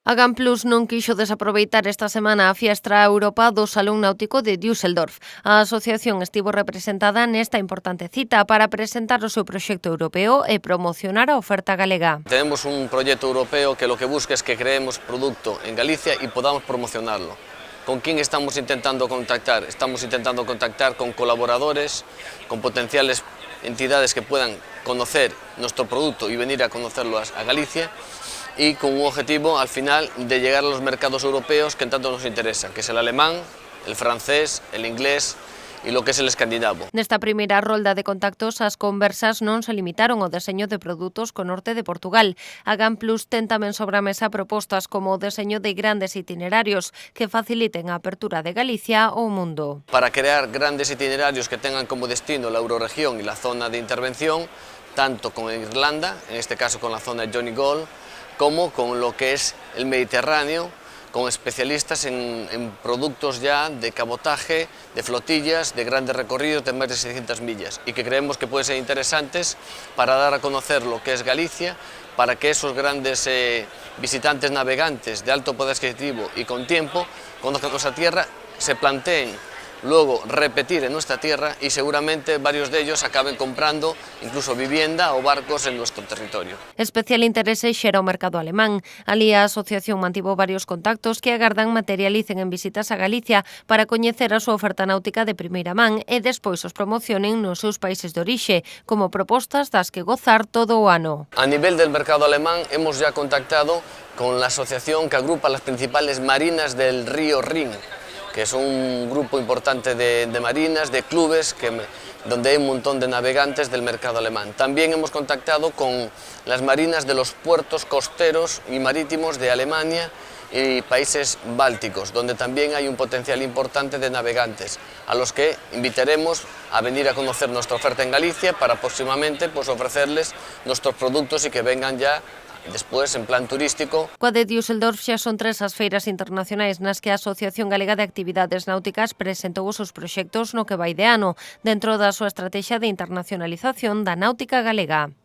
A Gamplus non quixo desaproveitar esta semana a Fiestra Europa do Salón Náutico de Düsseldorf. A asociación estivo representada nesta importante cita para presentar o seu proxecto europeo e promocionar a oferta galega. Tenemos un proyecto europeo que lo que busca es que creemos producto en Galicia y podamos promocionarlo. ¿Con quién estamos intentando contactar? Estamos intentando contactar con colaboradores, con potenciales entidades que puedan conocer nuestro producto y venir a conocerlo a Galicia, y con un objetivo al final de llegar a los mercados europeos que tanto nos interesa, que es el alemán, el francés, el inglés e lo que es el escandinavo. Nesta primeira rolda de contactos, as conversas non se limitaron ao deseño de produtos co norte de Portugal. A Gamplus ten tamén sobre a mesa propostas como o deseño de grandes itinerarios que faciliten a apertura de Galicia ao mundo. Para crear grandes itinerarios que tengan como destino la euroregión y la zona de intervención, tanto con Irlanda, en este caso con la zona de Donegal, como con lo que es el Mediterráneo, con especialistas en productos ya de cabotaje, de flotillas, de grandes recorridos de más de 600 millas y que creemos que pueden ser interesantes para dar a conocer lo que es Galicia, para que esos grandes visitantes navegantes de alto poder adquisitivo y con tiempo conozcan nuestra tierra, se planteen luego repetir en nuestra tierra y seguramente varios de ellos acaben comprando incluso vivienda o barcos en nuestro territorio. Especial interese xera o mercado alemán. Alí a asociación mantivo varios contactos que agardan materialicen en visitas a Galicia para coñecer a súa oferta náutica de primeira man e despois os promocionen nos seus países de orixe, como propostas das que gozar todo o ano. A nivel del mercado alemán hemos ya contactado con la asociación que agrupa las principales marinas del río Rin, que es un grupo importante de marinas, de clubes, donde hay un montón de navegantes del mercado alemán. También hemos contactado con las marinas de los puertos costeros y marítimos de Alemania y países bálticos, donde también hay un potencial importante de navegantes, a los que invitaremos a venir a conocer nuestra oferta en Galicia para próximamente ofrecerles nuestros productos y que vengan ya despois en plan turístico. Coa de Düsseldorf xa son 3 as feiras internacionais nas que a Asociación Galega de Actividades Náuticas presentou os seus proxectos no que vai de ano, dentro da súa estrategia de internacionalización da náutica galega.